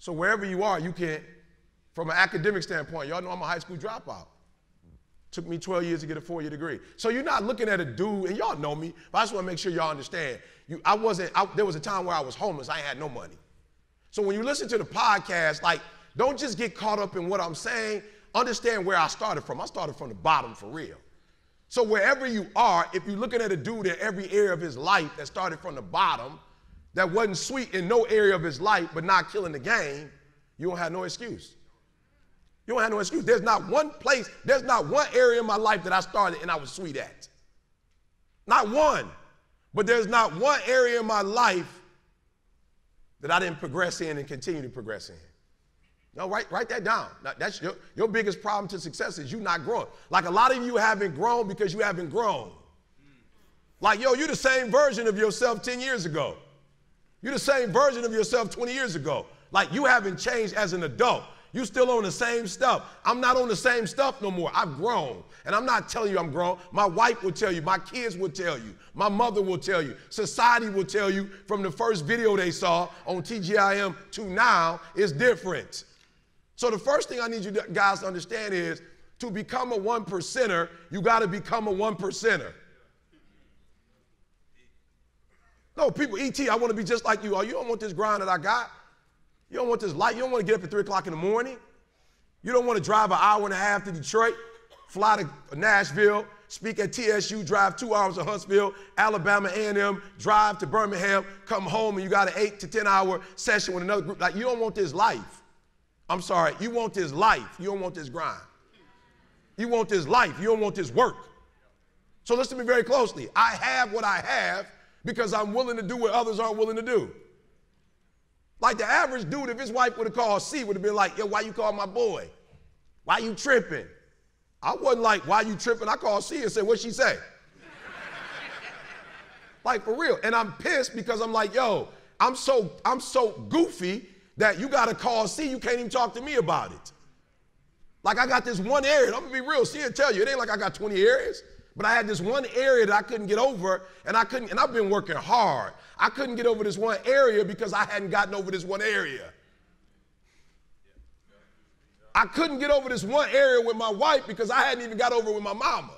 So wherever you are, you can, from an academic standpoint, y'all know I'm a high school dropout. Took me 12 years to get a 4-year degree. So you're not looking at a dude, and y'all know me, but I just want to make sure y'all understand. There was a time where I was homeless. I ain't had no money. So when you listen to the podcast, like, don't just get caught up in what I'm saying. Understand where I started from. I started from the bottom for real. So wherever you are, if you're looking at a dude in every area of his life that started from the bottom, that wasn't sweet in no area of his life, but not killing the game, you don't have no excuse. You don't have no excuse. There's not one place, there's not one area in my life that I started and I was sweet at. Not one. But there's not one area in my life that I didn't progress in and continue to progress in. No, write that down. Now, that's your biggest problem to success is you not growing. Like a lot of you haven't grown because you haven't grown. Like, yo, you're the same version of yourself 10 years ago. You're the same version of yourself 20 years ago. Like, you haven't changed as an adult. You still on the same stuff. I'm not on the same stuff no more. I've grown. And I'm not telling you I'm grown. My wife will tell you. My kids will tell you. My mother will tell you. Society will tell you from the first video they saw on TGIM to now is different. So the first thing I need you guys to understand is to become a 1%er, you got to become a 1%er. No, people, E.T., I want to be just like you. Oh, you don't want this grind that I got. You don't want this life. You don't want to get up at 3 o'clock in the morning. You don't want to drive an hour and a half to Detroit, fly to Nashville, speak at TSU, drive 2 hours to Huntsville, Alabama A&M, drive to Birmingham, come home, and you got an 8 to 10 hour session with another group. Like, you don't want this life. I'm sorry, you want this life. You don't want this grind. You want this life. You don't want this work. So listen to me very closely. I have what I have because I'm willing to do what others aren't willing to do. Like the average dude, if his wife would have called C, would have been like, yo, why you call my boy? Why you tripping? I wasn't like, why you tripping? I called C and said, what'd she say? Like, for real. And I'm pissed because I'm like, yo, I'm so goofy that you got to call C, you can't even talk to me about it. Like, I got this one area, I'm going to be real, C will tell you, it ain't like I got 20 areas. But I had this one area that I couldn't get over, and I've been working hard. I couldn't get over this one area because I hadn't gotten over this one area. I couldn't get over this one area with my wife because I hadn't even got over it with my mama.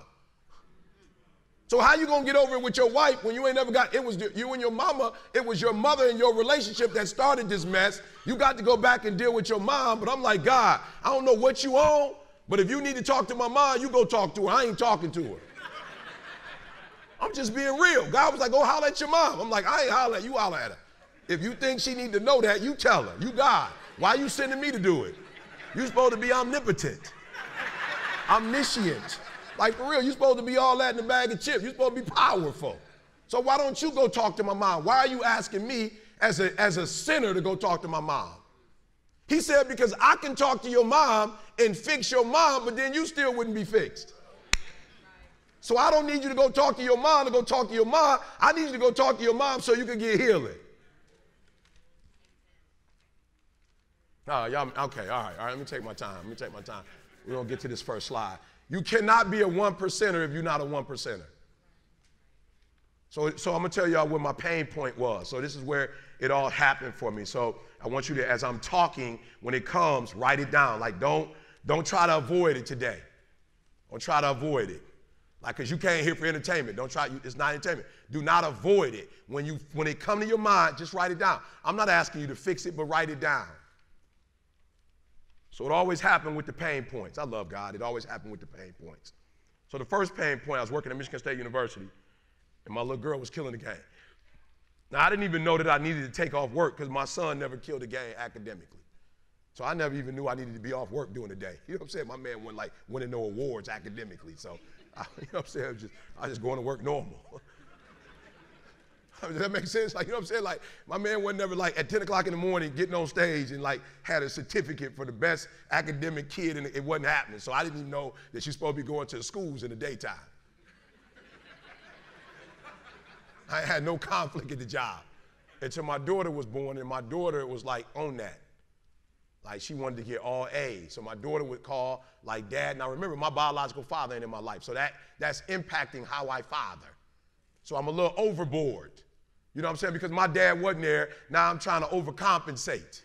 So how you gonna get over it with your wife when you ain't never got, it was you and your mama, it was your mother and your relationship that started this mess. You got to go back and deal with your mom, but I'm like, God, I don't know what you on, but if you need to talk to my mom, you go talk to her. I ain't talking to her. I'm just being real. God was like, go holler at your mom. I'm like, I ain't holler at you, holler at her. If you think she need to know that, you tell her. You God. Why you sending me to do it? You supposed to be omnipotent, omniscient. Like, for real, you supposed to be all that in a bag of chips. You supposed to be powerful. So why don't you go talk to my mom? Why are you asking me as a sinner to go talk to my mom? He said, because I can talk to your mom and fix your mom, but then you still wouldn't be fixed. So I don't need you to go talk to your mom to go talk to your mom. I need you to go talk to your mom so you can get healing. Y'all, okay, all right, let me take my time. We're going to get to this first slide. You cannot be a 1%er if you're not a 1%er. So I'm going to tell y'all what my pain point was. So this is where it all happened for me. So I want you to, as I'm talking, when it comes, write it down. Like, don't try to avoid it today. Don't try to avoid it. Like, because you came here for entertainment. Don't try, it's not entertainment. Do not avoid it. When it come to your mind, just write it down. I'm not asking you to fix it, but write it down. So it always happened with the pain points. I love God. It always happened with the pain points. So the first pain point, I was working at Michigan State University, and my little girl was killing the game. Now, I didn't even know that I needed to take off work because my son never killed a game academically. So I never even knew I needed to be off work during the day. You know what I'm saying? My man wasn't like winning no awards academically. So, you know what I'm saying? I was just going to work normal. Does that make sense? Like, you know what I'm saying? Like, my man wasn't never like at 10 o'clock in the morning getting on stage and like had a certificate for the best academic kid, and it wasn't happening. So I didn't even know that she's supposed to be going to the schools in the daytime. I had no conflict at the job until my daughter was born, and my daughter was like on that. Like, she wanted to get all A's. So my daughter would call like, Dad. Now remember, my biological father ain't in my life, so that's impacting how I father. So I'm a little overboard. You know what I'm saying? Because my dad wasn't there, now I'm trying to overcompensate.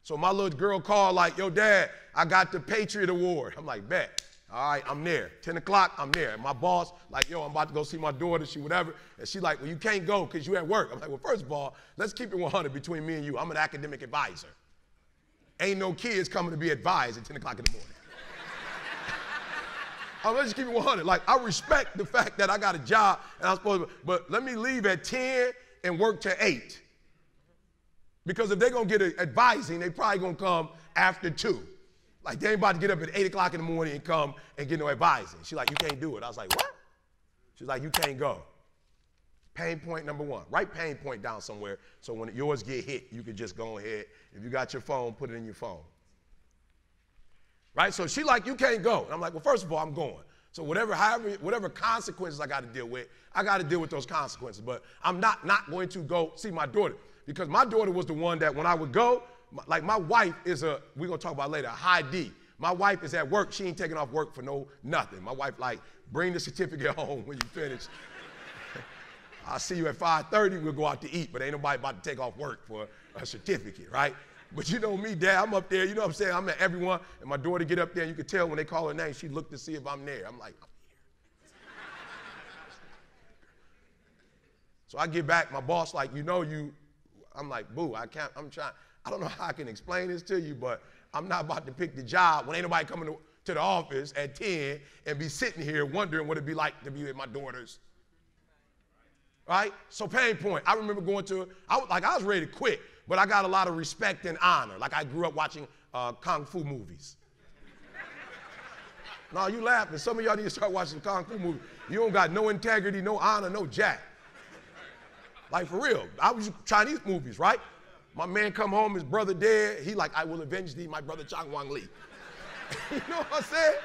So my little girl called like, yo, Dad, I got the Patriot Award. I'm like, bet. All right, I'm there. 10 o'clock, I'm there. And my boss, like, yo, I'm about to go see my daughter, she whatever. And she like, well, you can't go because you at work. I'm like, well, first of all, let's keep it 100 between me and you. I'm an academic advisor. Ain't no kids coming to be advised at 10 o'clock in the morning. Let's just keep it 100. Like, I respect the fact that I got a job and I'm supposed to, but let me leave at 10 and work till 8. Because if they're going to get advising, they probably going to come after 2. Like, they ain't about to get up at 8 o'clock in the morning and come and get no advising. She's like, you can't do it. I was like, what? She's like, you can't go. Pain point number 1. Write pain point down somewhere so when yours get hit, you can just go ahead. If you got your phone, put it in your phone. Right? So she like, you can't go. And I'm like, well, first of all, I'm going. So whatever consequences I got to deal with, I got to deal with those consequences. But I'm not going to go see my daughter because my daughter was the one that when I would go, like my wife is we're going to talk about later, a high D. My wife is at work. She ain't taking off work for nothing. My wife like, bring the certificate home when you finish. I'll see you at 5:30. We'll go out to eat, but ain't nobody about to take off work for a certificate, right? But you know me, Dad, I'm up there, you know what I'm saying? I'm at everyone, and my daughter get up there, and you can tell when they call her name, she look to see if I'm there. I'm like, I'm here. So I get back, my boss like, I'm like, boo, I don't know how I can explain this to you, but I'm not about to pick the job when ain't nobody coming to the office at 10 and be sitting here wondering what it'd be like to be with my daughters. Right? So pain point. I remember going to, I was ready to quit, but I got a lot of respect and honor. Like I grew up watching Kung Fu movies. No, you laughing. Some of y'all need to start watching Kung Fu movies. You don't got no integrity, no honor, no jack. Like for real. I was Chinese movies, right? My man come home, his brother dead. He like, I will avenge thee, my brother Chang Wang Li. You know what I'm saying?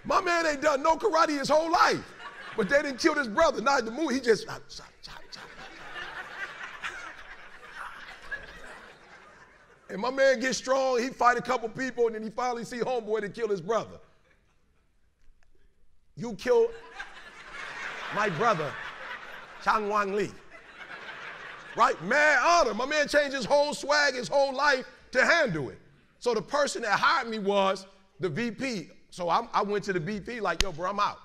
My man ain't done no karate his whole life. But they didn't kill his brother. Not in the movie. He just And my man gets strong. He fight a couple people, and then he finally see homeboy to kill his brother. You killed my brother, Chang Wang Li. Right? Mad honor. My man changed his whole swag, his whole life to handle it. So the person that hired me was the VP. So I went to the VP like, yo, bro, I'm out.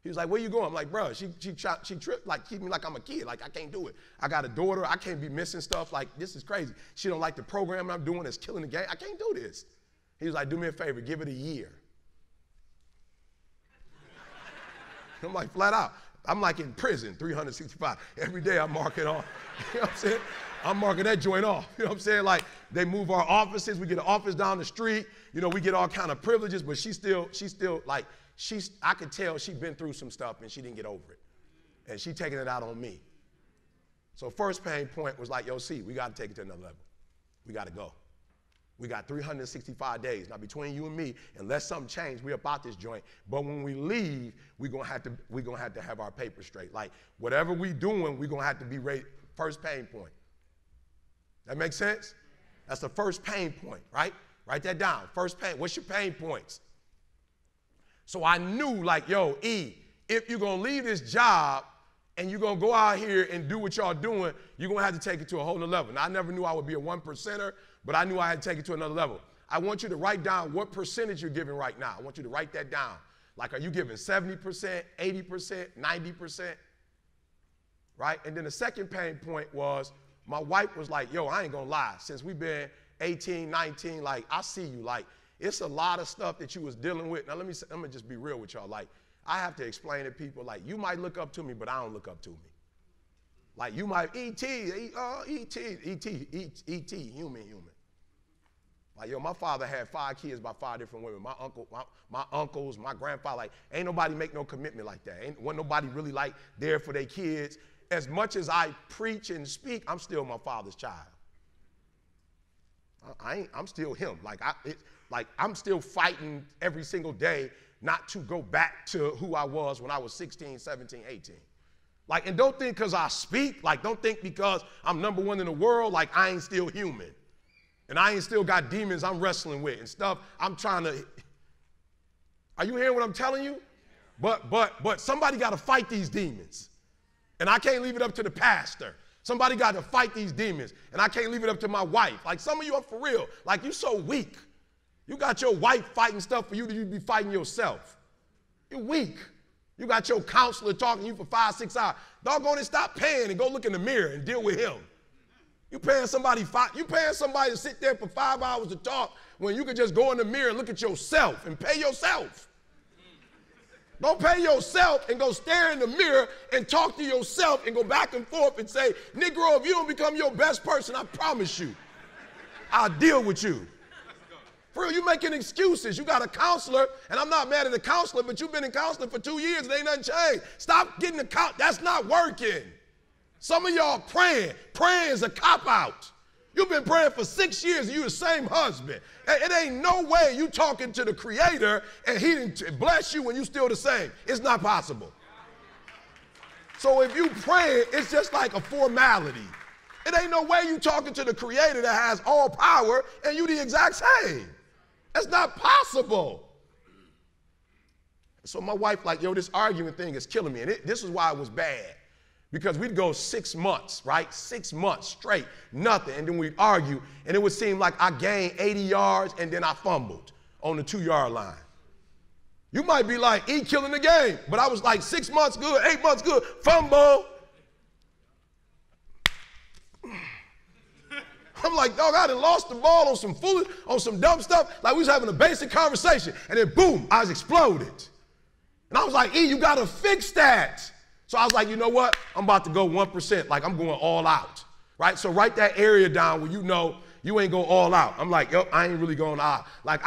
He was like, where you going? I'm like, bro, she tripped, like, keep me like I'm a kid. Like, I can't do it. I got a daughter. I can't be missing stuff. Like, this is crazy. She don't like the program I'm doing. It's killing the game. I can't do this. He was like, do me a favor. Give it a year. I'm like, flat out. I'm like in prison, 365. Every day I'm marking off. You know what I'm saying? I'm marking that joint off. You know what I'm saying? Like, they move our offices. We get an office down the street. You know, we get all kind of privileges, but she's still like, I could tell she'd been through some stuff and she didn't get over it. And she taking it out on me. So first pain point was like, yo, C, we got to take it to another level. We got to go. We got 365 days. Now, between you and me, unless something changed, we're about this joint. But when we leave, we're going to have to have our papers straight. Like, whatever we doing, we're going to have to be ready. First pain point. That makes sense? That's the first pain point, right? Write that down. First pain. What's your pain points? So I knew, like, yo, E, if you're going to leave this job and you're going to go out here and do what y'all doing, you're going to have to take it to a whole nother level. Now, I never knew I would be a 1%er, but I knew I had to take it to another level. I want you to write down what percentage you're giving right now. I want you to write that down. Like, are you giving 70%, 80%, 90%? Right? And then the second pain point was my wife was like, yo, I ain't going to lie. Since we've been 18, 19, like, I see you, like, it's a lot of stuff that you was dealing with. Now, let me just be real with y'all. Like, I have to explain to people, like, you might look up to me, but I don't look up to me. Like, you might, E.T., human. Like, yo, my father had 5 kids by 5 different women. My uncles, my grandfather, like, ain't nobody make no commitment like that. Wasn't nobody really, like, there for their kids. As much as I preach and speak, I'm still my father's child. I'm still him. Like, I'm still fighting every single day not to go back to who I was when I was 16, 17, 18. Like, and don't think because I speak, like, don't think because I'm number one in the world, like, I ain't still human. And I ain't still got demons I'm wrestling with and stuff I'm trying to. Are you hearing what I'm telling you? But somebody got to fight these demons. And I can't leave it up to the pastor. Somebody got to fight these demons, and I can't leave it up to my wife. Like some of you are for real. Like you so weak. You got your wife fighting stuff for you that you be fighting yourself. You're weak. You got your counselor talking to you for 5, 6 hours. Doggone it, stop paying and go look in the mirror and deal with him. You paying somebody to sit there for 5 hours to talk when you could just go in the mirror and look at yourself and pay yourself. Don't pay yourself and go stare in the mirror and talk to yourself and go back and forth and say, Negro, if you don't become your best person, I promise you, I'll deal with you. For real, you making excuses. You got a counselor, and I'm not mad at the counselor, but you've been in counseling for 2 years and ain't nothing changed. Stop getting the that's not working. Some of y'all praying. Praying is a cop-out. You've been praying for 6 years and you the same husband. It ain't no way you talking to the Creator and he didn't bless you when you still the same. It's not possible. So if you praying, it's just like a formality. It ain't no way you talking to the Creator that has all power and you the exact same. That's not possible. So my wife like, yo, this arguing thing is killing me. And this is why it was bad. Because we'd go 6 months, right? 6 months straight, nothing. And then we'd argue, and it would seem like I gained 80 yards and then I fumbled on the 2-yard line. You might be like, he killing the game. But I was like 6 months good, 8 months good, fumble. I'm like, dog, I done lost the ball on some dumb stuff. Like we was having a basic conversation, and then boom, I was exploded. And I was like, E, you gotta fix that. So I was like, you know what? I'm about to go 1%, like I'm going all out, right? So write that area down where you know you ain't go all out. I'm like, yo, I ain't really going out. Like,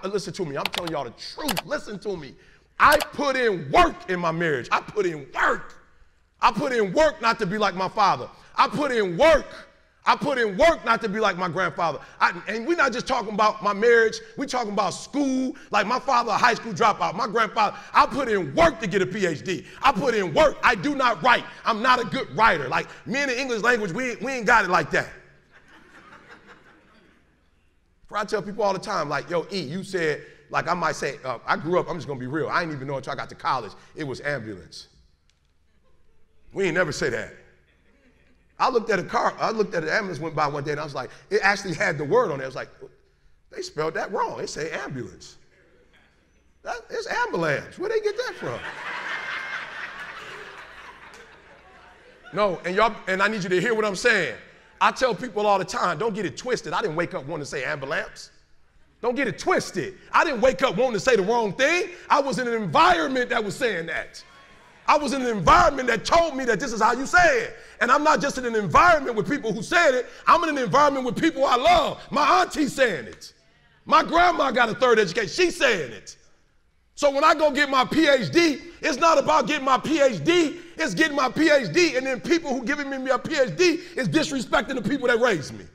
listen to me. I'm telling y'all the truth. Listen to me. I put in work in my marriage. I put in work. I put in work not to be like my father. I put in work. I put in work not to be like my grandfather. And we're not just talking about my marriage. We're talking about school. Like my father, a high school dropout. My grandfather, I put in work to get a PhD. I put in work. I do not write. I'm not a good writer. Like me in the English language, we ain't got it like that. I tell people all the time, like, yo, E, you said, like I might say, I grew up, I'm just going to be real. I didn't even know until I got to college, it was ambulance. We ain't never say that. I looked at an ambulance went by one day and I was like, it actually had the word on it. I was like, they spelled that wrong. They say ambulance. It's ambulance. Where'd they get that from? No, and I need you to hear what I'm saying. I tell people all the time, don't get it twisted. I didn't wake up wanting to say ambulance. Don't get it twisted. I didn't wake up wanting to say the wrong thing. I was in an environment that was saying that. I was in an environment that told me that this is how you say it. And I'm not just in an environment with people who said it. I'm in an environment with people I love. My auntie's saying it. My grandma got a 3rd education. She's saying it. So when I go get my PhD, it's not about getting my PhD. It's getting my PhD. And then people who giving me a PhD is disrespecting the people that raised me.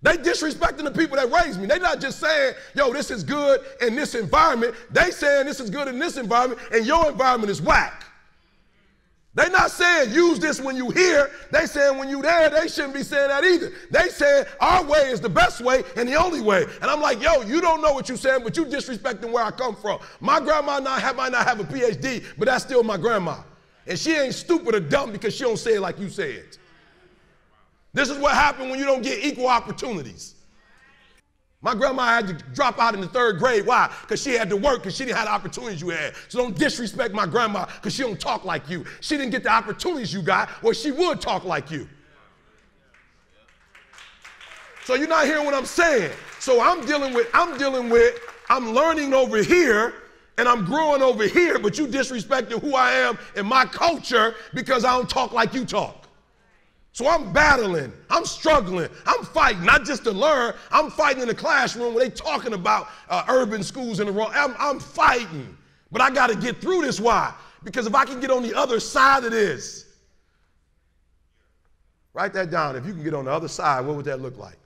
They disrespecting the people that raised me. They not just saying, yo, this is good in this environment. They saying this is good in this environment and your environment is whack. They not saying use this when you here. They saying when you there, they shouldn't be saying that either. They saying our way is the best way and the only way. And I'm like, yo, you don't know what you're saying, but you disrespecting where I come from. My grandma might not have a PhD, but that's still my grandma. And she ain't stupid or dumb because she don't say it like you say it. This is what happened when you don't get equal opportunities. My grandma had to drop out in the 3rd grade. Why? Because she had to work because she didn't have the opportunities you had. So don't disrespect my grandma because she don't talk like you. She didn't get the opportunities you got or she would talk like you. So you're not hearing what I'm saying. So I'm learning over here and I'm growing over here, but you disrespecting who I am and my culture because I don't talk like you talk. So I'm battling, I'm struggling, I'm fighting, not just to learn, I'm fighting in the classroom where they talking about urban schools in the wrong, I'm fighting. But I gotta get through this, why? Because if I can get on the other side of this, write that down, if you can get on the other side, what would that look like?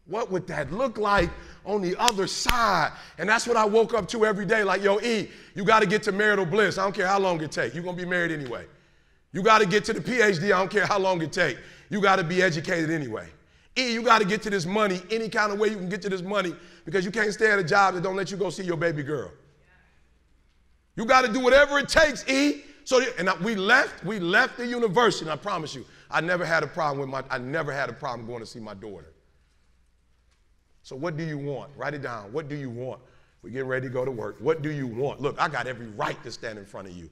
What would that look like on the other side? And that's what I woke up to every day, like, yo, E, you gotta get to marital bliss, I don't care how long it takes, you're gonna be married anyway. You got to get to the PhD. I don't care how long it takes. You got to be educated anyway. E, you got to get to this money any kind of way you can get to this money because you can't stay at a job that don't let you go see your baby girl. You got to do whatever it takes, E, So, and we left the university, and I promise you, I never had a problem going to see my daughter. So what do you want? Write it down. What do you want? We're getting ready to go to work. What do you want? Look, I got every right to stand in front of you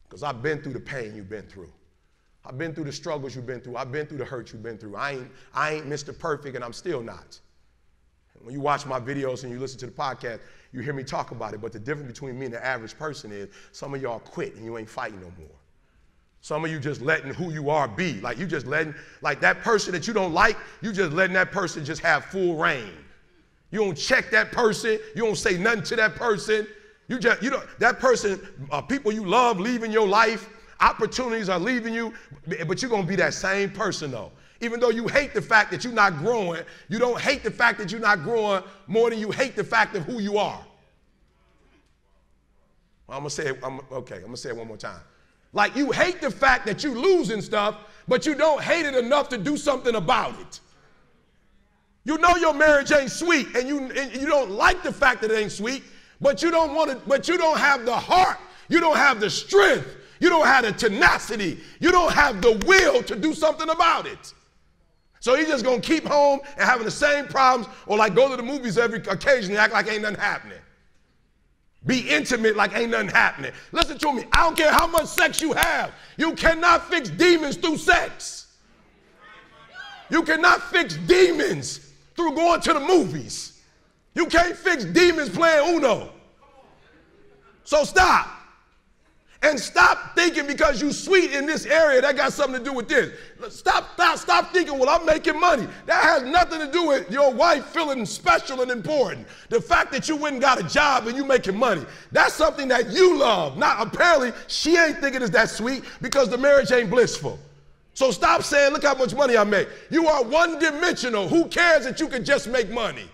because I've been through the pain you've been through. I've been through the struggles you've been through. I've been through the hurt you've been through. I ain't Mr. Perfect, and I'm still not. And when you watch my videos and you listen to the podcast, you hear me talk about it, but the difference between me and the average person is some of y'all quit and you ain't fighting no more. Some of you just letting who you are be. Like you just letting, like that person that you don't like, you just letting that person just have full reign. You don't check that person. You don't say nothing to that person. That person, people you love leaving your life, opportunities are leaving you, but you're going to be that same person though. Even though you hate the fact that you're not growing, you don't hate the fact that you're not growing more than you hate the fact of who you are. Well, I'm going to say it one more time. Like you hate the fact that you're losing stuff, but you don't hate it enough to do something about it. You know your marriage ain't sweet, and you don't like the fact that it ain't sweet, but you don't want it, but you don't have the heart, you don't have the strength, you don't have the tenacity, you don't have the will to do something about it. So you're just gonna keep home and having the same problems, or like go to the movies every occasionally, act like ain't nothing happening. Be intimate like ain't nothing happening. Listen to me, I don't care how much sex you have, you cannot fix demons through sex. You cannot fix demons through going to the movies. You can't fix demons playing Uno. So stop. And stop thinking because you sweet in this area, that got something to do with this. Stop thinking, well, I'm making money. That has nothing to do with your wife feeling special and important. The fact that you went and got a job and you making money, that's something that you love. Not apparently, she ain't thinking it's that sweet because the marriage ain't blissful. So stop saying, look how much money I make. You are one-dimensional. Who cares that you can just make money?